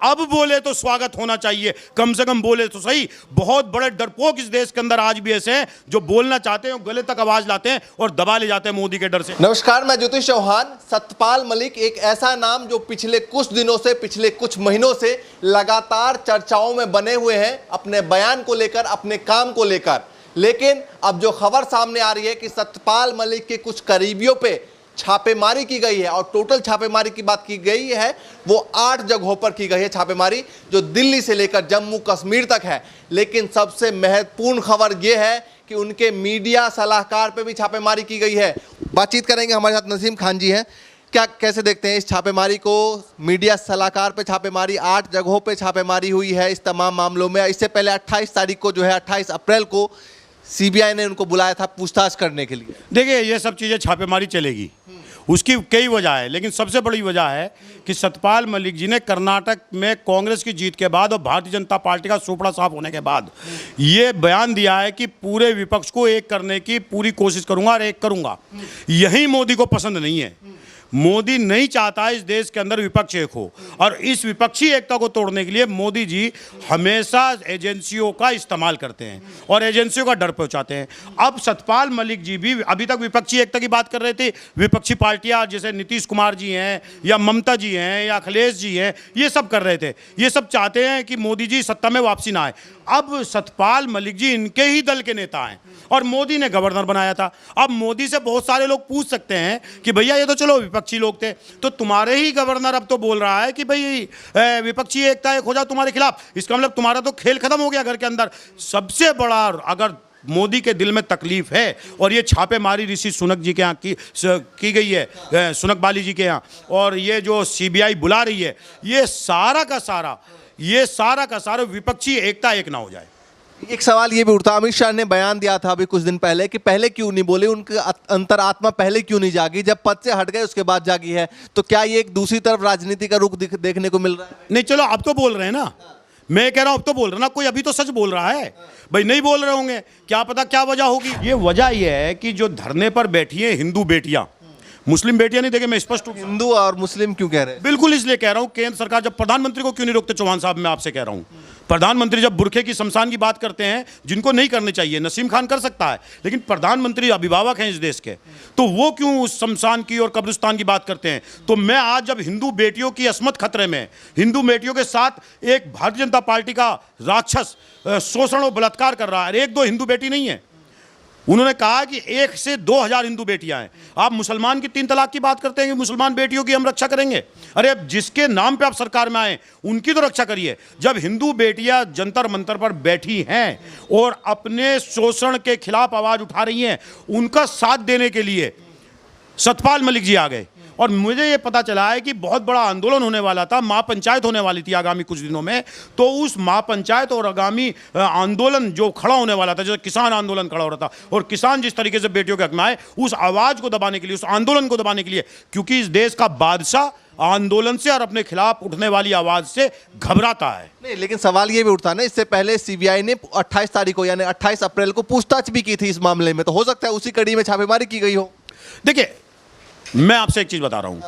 अब बोले तो स्वागत होना चाहिए, कम से कम बोले तो सही। बहुत बड़े डरपोक इस देश के अंदर आज भी ऐसे हैं जो बोलना चाहते हैं, गले तक आवाज लाते हैं और दबा ले जाते हैं मोदी के डर से। नमस्कार, मैं ज्योतिष चौहान। सतपाल मलिक एक ऐसा नाम जो पिछले कुछ दिनों से, पिछले कुछ महीनों से लगातार चर्चाओं में बने हुए हैं, अपने बयान को लेकर, अपने काम को लेकर। लेकिन अब जो खबर सामने आ रही है कि सतपाल मलिक के कुछ करीबियों पे छापेमारी की गई है, और टोटल छापेमारी की बात की गई है वो 8 जगहों पर की गई है छापेमारी, जो दिल्ली से लेकर जम्मू कश्मीर तक है। लेकिन सबसे महत्वपूर्ण खबर यह है कि उनके मीडिया सलाहकार पे भी छापेमारी की गई है। बातचीत करेंगे, हमारे साथ नसीम खान जी हैं। क्या कैसे देखते हैं इस छापेमारी को? मीडिया सलाहकार पे छापेमारी, 8 जगहों पे छापेमारी हुई है इस तमाम मामलों में। इससे पहले 28 तारीख को जो है 28 अप्रैल को सीबीआई ने उनको बुलाया था पूछताछ करने के लिए। देखिए, ये सब चीज़ें छापेमारी चलेगी, उसकी कई वजह है, लेकिन सबसे बड़ी वजह है कि सतपाल मलिक जी ने कर्नाटक में कांग्रेस की जीत के बाद और भारतीय जनता पार्टी का सोपड़ा साफ होने के बाद ये बयान दिया है कि पूरे विपक्ष को एक करने की पूरी कोशिश करूंगा और एक करूंगा। यही मोदी को पसंद नहीं है। मोदी नहीं चाहता इस देश के अंदर विपक्ष एक हो, और इस विपक्षी एकता को तोड़ने के लिए मोदी जी हमेशा एजेंसियों का इस्तेमाल करते हैं और एजेंसियों का डर पहुंचाते हैं। अब सतपाल मलिक जी भी अभी तक विपक्षी एकता की बात कर रहे थे। विपक्षी पार्टियां जैसे नीतीश कुमार जी हैं या ममता जी हैं या अखिलेश जी हैं, ये सब कर रहे थे। ये सब चाहते हैं कि मोदी जी सत्ता में वापसी ना आए। अब सतपाल मलिक जी इनके ही दल के नेता हैं और मोदी ने गवर्नर बनाया था। अब मोदी से बहुत सारे लोग पूछ सकते हैं कि भैया ये तो चलो विपक्षी लोग थे, तो तुम्हारे ही गवर्नर अब तो बोल रहा है कि भाई विपक्षी एकता एक हो जाओ तुम्हारे खिलाफ। इसका मतलब तुम्हारा तो खेल खत्म हो गया घर के अंदर। सबसे बड़ा अगर मोदी के दिल में तकलीफ है, और ये छापेमारी ऋषि सुनक जी के यहाँ की गई है, सुनक बाली जी के यहाँ, और ये जो सीबीआई बुला रही है, ये सारा का सारा विपक्षी एकता एक ना हो जाए। एक सवाल ये भी उठता, अमित शाह ने बयान दिया था अभी कुछ दिन पहले कि पहले क्यों नहीं बोले, उनकी अंतरात्मा पहले क्यों नहीं जागी, जब पद से हट गए उसके बाद जागी है। तो क्या ये एक दूसरी तरफ राजनीति का रुख देखने को मिल रहा है? नहीं, चलो अब तो बोल रहे हैं ना, मैं कह रहा हूं अब तो बोल रहे ना, कोई अभी तो सच बोल रहा है। भाई नहीं बोल रहे होंगे, क्या पता क्या वजह होगी। ये वजह ये है कि जो धरने पर बैठी है हिंदू बेटियां, मुस्लिम बेटियां नहीं। देखिए, मैं स्पष्ट रूप से हिंदू और मुस्लिम क्यों कह रहे हैं? बिल्कुल इसलिए कह रहा हूं, केंद्र सरकार जब प्रधानमंत्री को क्यों नहीं रोकते चौहान साहब, मैं आपसे कह रहा हूं। प्रधानमंत्री जब बुरखे की शमशान की बात करते हैं, जिनको नहीं करनी चाहिए, नसीम खान कर सकता है, लेकिन प्रधानमंत्री अभिभावक हैं इस देश के, तो वो क्यों उस शमशान की और कब्रिस्तान की बात करते हैं? तो मैं आज जब हिंदू बेटियों की असमत खतरे में, हिंदू बेटियों के साथ एक भारतीय जनता पार्टी का राक्षस शोषण और बलात्कार कर रहा है, एक दो हिंदू बेटी नहीं है। उन्होंने कहा कि 1 से 2000 हिंदू बेटियां हैं। आप मुसलमान की 3 तलाक की बात करते हैं कि मुसलमान बेटियों की हम रक्षा करेंगे। अरे अब जिसके नाम पे आप सरकार में आए उनकी तो रक्षा करिए। जब हिंदू बेटियां जंतर मंतर पर बैठी हैं और अपने शोषण के खिलाफ आवाज उठा रही हैं, उनका साथ देने के लिए सतपाल मलिक जी आ गए। और मुझे ये पता चला है कि बहुत बड़ा आंदोलन होने वाला था, महापंचायत होने वाली थी आगामी कुछ दिनों में। तो उस महापंचायत और आगामी आंदोलन जो खड़ा होने वाला था, जैसे किसान आंदोलन खड़ा हो रहा था, और किसान जिस तरीके से बेटियों के हक में आए, उस आवाज़ को दबाने के लिए, उस आंदोलन को दबाने के लिए, क्योंकि इस देश का बादशाह आंदोलन से और अपने खिलाफ उठने वाली आवाज़ से घबराता है। नहीं, लेकिन सवाल ये भी उठता है ना, इससे पहले सीबीआई ने 28 तारीख को यानी 28 अप्रैल को पूछताछ भी की थी इस मामले में, तो हो सकता है उसी कड़ी में छापेमारी की गई हो। देखिए, मैं आपसे एक चीज बता रहा हूं,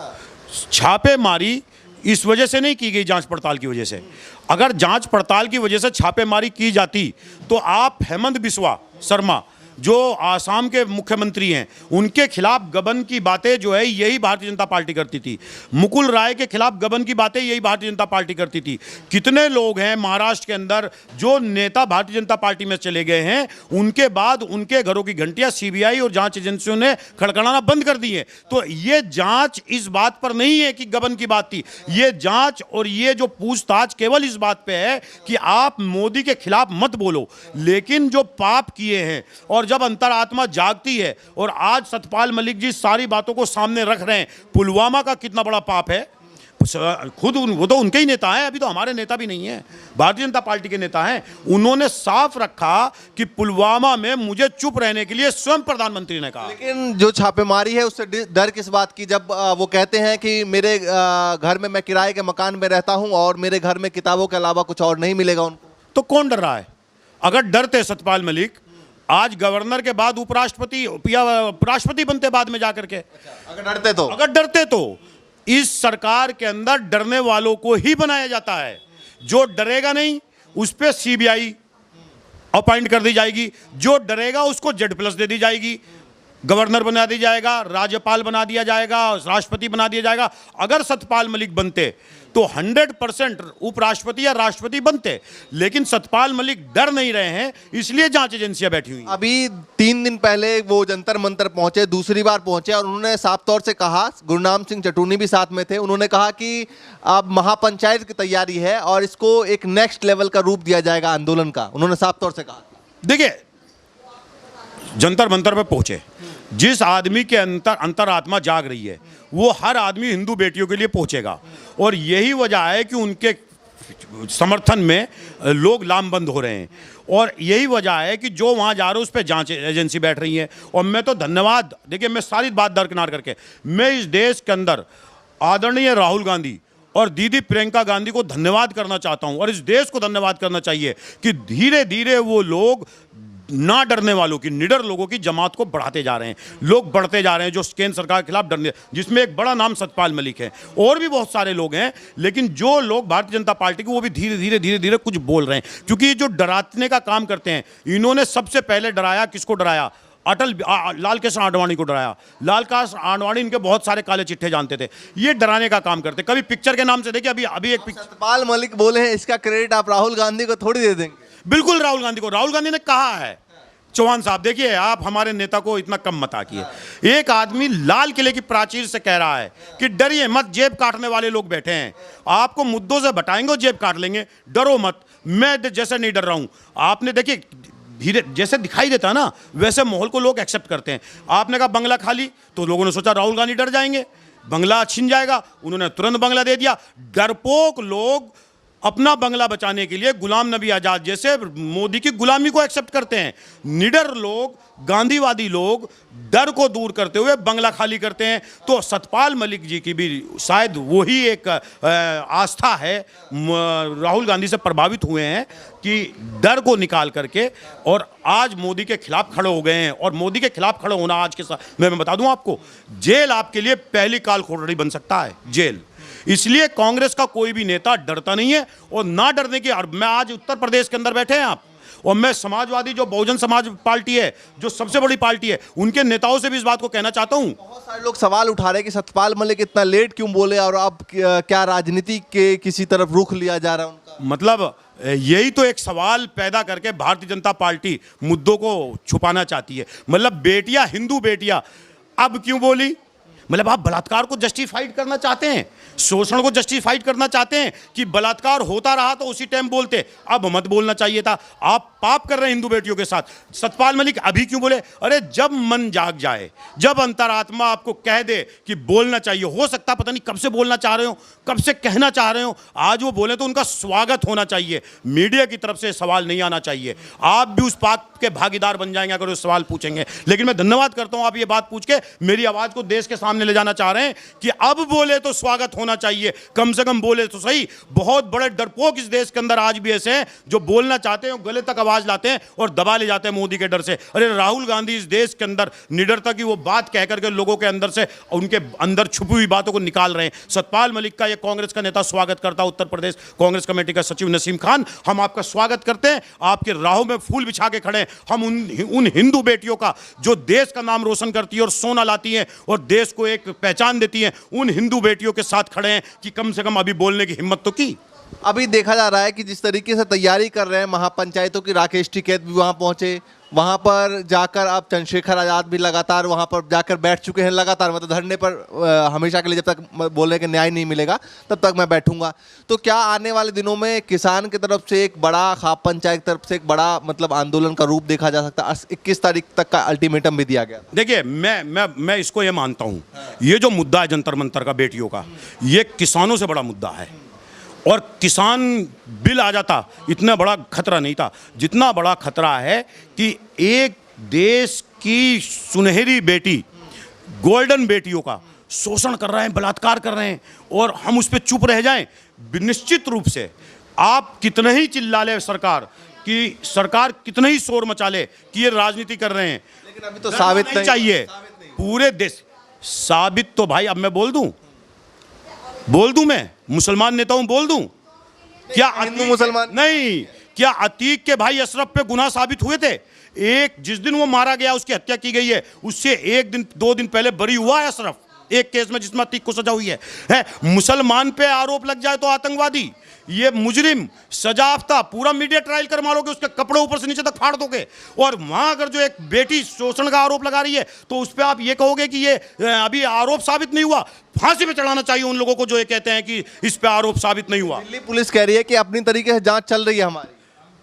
छापेमारी इस वजह से नहीं की गई, जांच पड़ताल की वजह से। अगर जांच पड़ताल की वजह से छापेमारी की जाती तो आप हेमंत बिस्वा शर्मा जो आसाम के मुख्यमंत्री हैं, उनके खिलाफ गबन की बातें जो है यही भारतीय जनता पार्टी करती थी। मुकुल राय के खिलाफ गबन की बातें यही भारतीय जनता पार्टी करती थी। कितने लोग हैं महाराष्ट्र के अंदर जो नेता भारतीय जनता पार्टी में चले गए हैं, उनके बाद उनके घरों की घंटियां सीबीआई और जांच एजेंसियों ने खड़खड़ाना बंद कर दी है। तो ये जांच इस बात पर नहीं है कि गबन की बात थी, ये जांच और ये जो पूछताछ केवल इस बात पे है कि आप मोदी के खिलाफ मत बोलो, लेकिन जो पाप किए हैं, और जब अंतरात्मा जागती है, और आज सतपाल मलिक जी सारी बातों को सामने रख रहे हैं, पुलवामा का कितना बड़ा पाप है, खुद वो तो उनके ही नेता हैं, अभी तो हमारे नेता भी नहीं है, भारतीय जनता पार्टी के नेता हैं। उन्होंने साफ रखा कि पुलवामा में मुझे चुप रहने के लिए स्वयं प्रधानमंत्री ने कहा। लेकिन जो छापेमारी है उससे डर किस बात की, जब वो कहते हैं कि मेरे घर में, मैं किराए के मकान में रहता हूं और मेरे घर में किताबों के अलावा कुछ और नहीं मिलेगा उनको, तो कौन डर रहा है? अगर डरते सतपाल मलिक आज गवर्नर के बाद उपराष्ट्रपति या राष्ट्रपति बनते बाद में जाकर के। अगर डरते तो इस सरकार के अंदर डरने वालों को ही बनाया जाता है। जो डरेगा नहीं उस पर सीबीआई अपॉइंट कर दी जाएगी, जो डरेगा उसको Z+ दे दी जाएगी, गवर्नर बना दिया जाएगा, राज्यपाल बना दिया जाएगा, राष्ट्रपति बना दिया जाएगा। अगर सतपाल मलिक बनते तो 100% उपराष्ट्रपति या राष्ट्रपति बनते, लेकिन सतपाल मलिक डर नहीं रहे हैं, इसलिए जांच एजेंसियां बैठी हुई हैं। अभी 3 दिन पहले वो जंतर मंतर पहुंचे, दूसरी बार पहुंचे, और उन्होंने साफ तौर से कहा, गुरनाम सिंह चटूनी भी साथ में थे, उन्होंने कहा कि अब महापंचायत की तैयारी है और इसको एक नेक्स्ट लेवल का रूप दिया जाएगा आंदोलन का, उन्होंने साफ तौर से कहा। देखिए, जंतर मंतर पे पहुंचे, जिस आदमी के अंतरात्मा जाग रही है वो हर आदमी हिंदू बेटियों के लिए पहुंचेगा, और यही वजह है कि उनके समर्थन में लोग लामबंद हो रहे हैं, और यही वजह है कि जो वहां जा रहे हैं उस पर जांच एजेंसी बैठ रही है। और मैं तो धन्यवाद, देखिए मैं सारी बात दरकिनार करके मैं इस देश के अंदर आदरणीय राहुल गांधी और दीदी प्रियंका गांधी को धन्यवाद करना चाहता हूं, और इस देश को धन्यवाद करना चाहिए कि धीरे धीरे वो लोग ना डरने वालों की, निडर लोगों की जमात को बढ़ाते जा रहे हैं, लोग बढ़ते जा रहे हैं जो केंद्र सरकार के खिलाफ डरने, जिसमें एक बड़ा नाम सतपाल मलिक है, और भी बहुत सारे लोग हैं। लेकिन जो लोग भारतीय जनता पार्टी के, वो भी धीरे धीरे कुछ बोल रहे हैं, क्योंकि ये जो डराने का काम करते हैं, इन्होंने सबसे पहले डराया, किसको डराया? लाल कृष्ण आडवाणी को डराया। लाल कृष्ण आडवाणी इनके बहुत सारे काले चिट्ठे जानते थे, ये डराने का काम करते। कभी पिक्चर के नाम से देखिए, अभी एक पिक्चर सतपाल मलिक बोले हैं, इसका क्रेडिट आप राहुल गांधी को थोड़ी दे देंगे? बिल्कुल राहुल गांधी को, राहुल गांधी ने कहा है। चौहान साहब देखिए, आप हमारे नेता को इतना कम मत आकिए। एक आदमी लाल किले की प्राचीर से कह रहा है कि डरिए मत, जेब काटने वाले लोग बैठे हैं, आपको मुद्दों से बटाएंगे और जेब काट लेंगे, डरो मत। मैं जैसे नहीं डर रहा हूं, आपने देखिए धीरे जैसे दिखाई देता ना वैसे माहौल को लोग एक्सेप्ट करते हैं। आपने कहा बंगला खाली, तो लोगों ने सोचा राहुल गांधी डर जाएंगे, बंगला छिन जाएगा, उन्होंने तुरंत बंगला दे दिया। डरपोक लोग अपना बंगला बचाने के लिए गुलाम नबी आजाद जैसे मोदी की गुलामी को एक्सेप्ट करते हैं। निडर लोग, गांधीवादी लोग डर को दूर करते हुए बंगला खाली करते हैं। तो सतपाल मलिक जी की भी शायद वही एक आस्था है, राहुल गांधी से प्रभावित हुए हैं कि डर को निकाल करके, और आज मोदी के खिलाफ खड़े हो गए हैं। और मोदी के खिलाफ खड़े होना आज के साथ मैं बता दूं आपको, जेल आपके लिए पहली काल खोटड़ी बन सकता है, जेल। इसलिए कांग्रेस का कोई भी नेता डरता नहीं है, और ना डरने की। मैं आज उत्तर प्रदेश के अंदर बैठे हैं आप, और मैं समाजवादी जो बहुजन समाज पार्टी है, जो सबसे बड़ी पार्टी है, उनके नेताओं से भी इस बात को कहना चाहता हूं। बहुत सारे लोग सवाल उठा रहे हैं कि सतपाल मलिक इतना लेट क्यों बोले, और अब क्या राजनीति के किसी तरफ रुख लिया जा रहा है उनका? मतलब यही तो एक सवाल पैदा करके भारतीय जनता पार्टी मुद्दों को छुपाना चाहती है। मतलब बेटियां, हिंदू बेटियां अब क्यों बोली? मतलब आप बलात्कार को जस्टिफाइड करना चाहते हैं, शोषण को जस्टिफाइड करना चाहते हैं कि बलात्कार होता रहा तो उसी टाइम बोलते, अब मत बोलना चाहिए था। आप पाप कर रहे हैं हिंदू बेटियों के साथ। सतपाल मलिक अभी क्यों बोले? अरे जब मन जाग जाए, जब अंतरात्मा आपको कह दे कि बोलना चाहिए, हो सकता पता नहीं कब से बोलना चाह रहे हो, कब से कहना चाह रहे हो, आज वो बोले तो उनका स्वागत होना चाहिए। मीडिया की तरफ से सवाल नहीं आना चाहिए। आप भी उस पाप के भागीदार बन जाएंगे अगर वो सवाल पूछेंगे। लेकिन मैं धन्यवाद करता हूं, आप ये बात पूछ के मेरी आवाज को देश के सामने ले जाना चाह रहे हैं कि अब बोले तो स्वागत होना चाहिए, कम से कम बोले तो सही। बहुत बड़े डरपोक इस देश के अंदर आज भी ऐसे हैं जो बोलना चाहते हैं, गले तक आवाज लाते हैं और दबा ले जाते हैं मोदी के डर से। अरे राहुल गांधी इस देश के अंदर निडरता की वो बात कह करके लोगों के अंदर से, उनके अंदर छुपी हुई बातों को निकाल रहे हैं। सतपाल मलिक का ये कांग्रेस का नेता स्वागत करता, उत्तर प्रदेश कांग्रेस कमेटी का सचिव नसीम खान, हम आपका स्वागत करते हैं। आपके राहों में फूल बिछा के खड़े हैं। हम उन हिंदू बेटियों का जो देश का नाम रोशन करती है और सोना लाती है और देश को एक पहचान देती है, उन हिंदू बेटियों के साथ खड़े हैं कि कम से कम अभी बोलने की हिम्मत तो की। अभी देखा जा रहा है कि जिस तरीके से तैयारी कर रहे हैं महापंचायतों की, राकेश टिकैत भी वहां पहुंचे, वहां पर जाकर अब चंद्रशेखर आजाद भी लगातार वहां पर जाकर बैठ चुके हैं, लगातार मतलब धरने पर हमेशा के लिए, जब तक बोलने के न्याय नहीं मिलेगा तब तक मैं बैठूंगा। तो क्या आने वाले दिनों में किसान की तरफ से एक बड़ा, खाप पंचायत की तरफ से एक बड़ा मतलब आंदोलन का रूप देखा जा सकता है? 21 तारीख तक का अल्टीमेटम भी दिया गया। देखिए मैं इसको ये मानता हूँ, ये जो मुद्दा है जंतर मंतर का बेटियों का, ये किसानों से बड़ा मुद्दा है। और किसान बिल आ जाता इतना बड़ा खतरा नहीं था जितना बड़ा खतरा है कि एक देश की सुनहरी बेटी, गोल्डन बेटियों का शोषण कर रहे हैं, बलात्कार कर रहे हैं, और हम उस पर चुप रह जाएं। निश्चित रूप से आप कितना ही चिल्ला ले सरकार कि सरकार कितना ही शोर मचा ले कि ये राजनीति कर रहे हैं, लेकिन अभी तो साबित नहीं चाहिए पूरे देश। साबित तो भाई अब मैं बोल दूं मैं मुसलमान नेता हूं, बोल दूं क्या हिंदू मुसलमान नहीं, क्या अतीक के भाई अशरफ पे गुनाह साबित हुए थे? एक जिस दिन वो मारा गया, उसकी हत्या की गई है, उससे एक दिन 2 दिन पहले बरी हुआ है अशरफ, एक केस में जिसमें अतीक को सजा हुई है? मुसलमान पे आरोप लग जाए तो आतंकवादी, ये मुजरिम, सजायाफ्ता, पूरा मीडिया ट्रायल करवा लोगे, उसके कपड़े ऊपर से नीचे तक फाड़ दोगे। और वहां अगर जो एक बेटी शोषण का आरोप लगा रही है तो उस पर आप ये कहोगे कि ये अभी आरोप साबित नहीं हुआ? फांसी पे चढ़ाना चाहिए उन लोगों को जो ये कहते हैं कि इस पे आरोप साबित नहीं हुआ। दिल्ली पुलिस कह रही है कि अपनी तरीके से जांच चल रही है, हमारी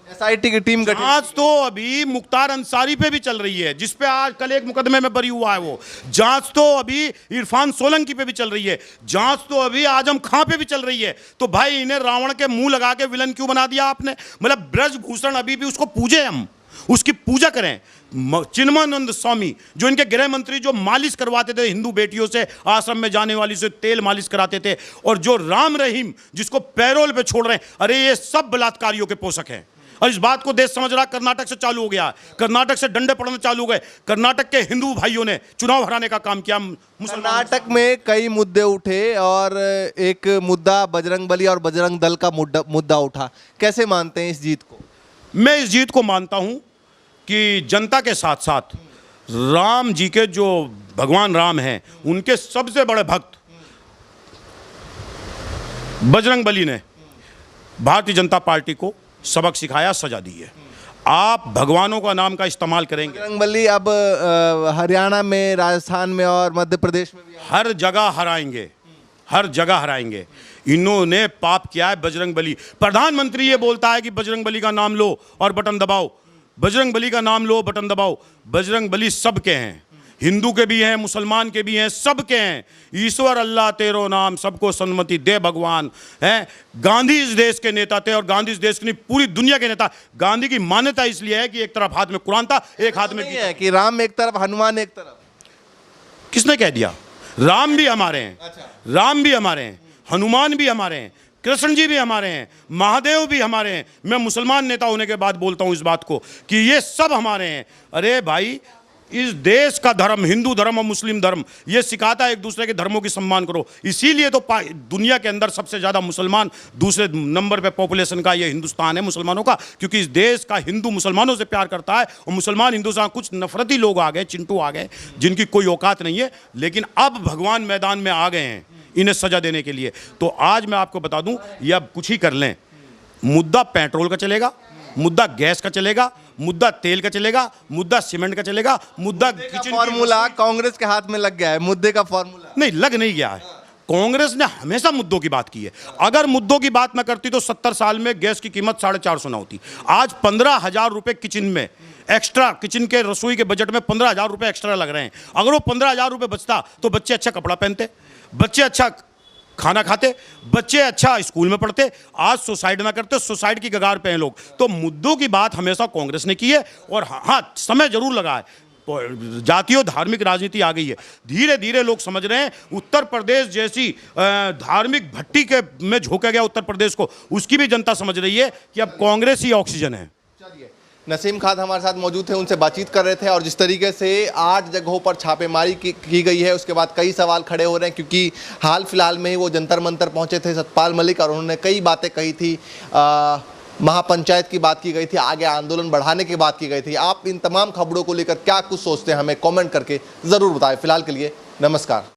एसआईटी की टीम गठित। जांच तो अभी मुख्तार अंसारी पे भी चल रही है, जिस पे आज कल एक मुकदमे में बरी हुआ है वो। जांच तो अभी इरफान सोलंकी पे भी चल रही है, जांच तो अभी आजम खां पे भी चल रही है। तो भाई इन्हें रावण के मुंह लगा के विलन क्यों बना दिया आपने? मतलब ब्रजभूषण अभी भी उसको पूजे, हम उसकी पूजा करें। चिन्मयानंद स्वामी जो इनके गृह मंत्री, जो मालिश करवाते थे हिंदू बेटियों से, आश्रम में जाने वाली से तेल मालिश कराते थे, और जो राम रहीम जिसको पैरोल पे छोड़ रहे हैं, अरे ये सब बलात्कारियों के पोषक हैं। और इस बात को देश समझ रहा, कर्नाटक से चालू हो गया, कर्नाटक से डंडे पड़ने चालू हो गए। कर्नाटक के हिंदू भाइयों ने चुनाव हराने का काम किया। कर्नाटक में कई मुद्दे उठे और एक मुद्दा बजरंगबली और बजरंग दल का मुद्दा उठा। कैसे मानते हैं इस जीत को? मैं इस जीत को मानता हूं कि जनता के साथ साथ राम जी के, जो भगवान राम हैं, उनके सबसे बड़े भक्त बजरंगबली ने भारतीय जनता पार्टी को सबक सिखाया, सजा दी है। आप भगवानों का नाम का इस्तेमाल करेंगे, बजरंगबली अब हरियाणा में, राजस्थान में और मध्य प्रदेश में भी हर जगह हराएंगे, हर जगह हराएंगे। इन्होंने पाप किया है बजरंगबली। प्रधानमंत्री ये बोलता है कि बजरंगबली का नाम लो और बटन दबाओ, बजरंगबली का नाम लो, बटन दबाओ। बजरंगबली सबके हैं, हिंदू के भी हैं, मुसलमान के भी हैं, सबके हैं। ईश्वर अल्लाह तेरो नाम, सबको सन्मति दे भगवान है। गांधी इस देश के नेता थे, और गांधी इस देश की नहीं, पूरी दुनिया के नेता। गांधी की मान्यता इसलिए है कि एक तरफ हाथ में कुरान था, एक हाथ में नहीं है कि राम एक तरफ, हनुमान एक तरफ। किसने कह दिया? राम भी हमारे हैं, राम भी हमारे हैं, हनुमान भी हमारे हैं, कृष्ण जी भी हमारे हैं, महादेव भी हमारे हैं। मैं मुसलमान नेता होने के बाद बोलता हूं इस बात को कि ये सब हमारे हैं। अरे भाई, इस देश का धर्म, हिंदू धर्म और मुस्लिम धर्म, ये सिखाता है एक दूसरे के धर्मों की सम्मान करो। इसीलिए तो दुनिया के अंदर सबसे ज़्यादा मुसलमान, दूसरे नंबर पे पॉपुलेशन का ये हिंदुस्तान है मुसलमानों का, क्योंकि इस देश का हिंदू मुसलमानों से प्यार करता है, और मुसलमान हिंदू से। कुछ नफरती लोग आ गए, चिंटू आ गए, जिनकी कोई औकात नहीं है, लेकिन अब भगवान मैदान में आ गए हैं इन्हें सजा देने के लिए। तो आज मैं आपको बता दूं, ये अब कुछ ही कर लें, मुद्दा पेट्रोल का चलेगा, मुद्दा गैस का चलेगा, मुद्दा तेल का चलेगा, मुद्दा सीमेंट का चलेगा, मुद्दा किचन। फॉर्मूला कांग्रेस के हाथ में लग गया है, मुद्दे का फॉर्मूला नहीं, लग नहीं गया है। कांग्रेस ने हमेशा मुद्दों की बात की है। अगर मुद्दों की बात ना करती तो 70 साल में गैस की कीमत 450 ना होती। आज 15,000 रुपये किचन में एक्स्ट्रा, किचन के रसोई के बजट में 15,000 रुपये एक्स्ट्रा लग रहे हैं। अगर वो 15,000 रुपये बचता तो बच्चे अच्छा कपड़ा पहनते, बच्चे अच्छा खाना खाते, बच्चे अच्छा स्कूल में पढ़ते। आज सुसाइड ना करते, सुसाइड की कगार पे हैं लोग। तो मुद्दों की बात हमेशा कांग्रेस ने की है, और हाँ, समय जरूर लगा है। जातीय धार्मिक राजनीति आ गई है, धीरे धीरे लोग समझ रहे हैं। उत्तर प्रदेश जैसी धार्मिक भट्टी के में झोंका गया उत्तर प्रदेश को, उसकी भी जनता समझ रही है कि अब कांग्रेस ही ऑक्सीजन है। नसीम खान हमारे साथ मौजूद थे, उनसे बातचीत कर रहे थे। और जिस तरीके से 8 जगहों पर छापेमारी की गई है, उसके बाद कई सवाल खड़े हो रहे हैं, क्योंकि हाल फिलहाल में ही वो जंतर मंतर पहुंचे थे सतपाल मलिक, और उन्होंने कई बातें कही थी। महापंचायत की बात की गई थी, आगे आंदोलन बढ़ाने की बात की गई थी। आप इन तमाम खबरों को लेकर क्या कुछ सोचते हैं, हमें कॉमेंट करके ज़रूर बताएं। फिलहाल के लिए नमस्कार।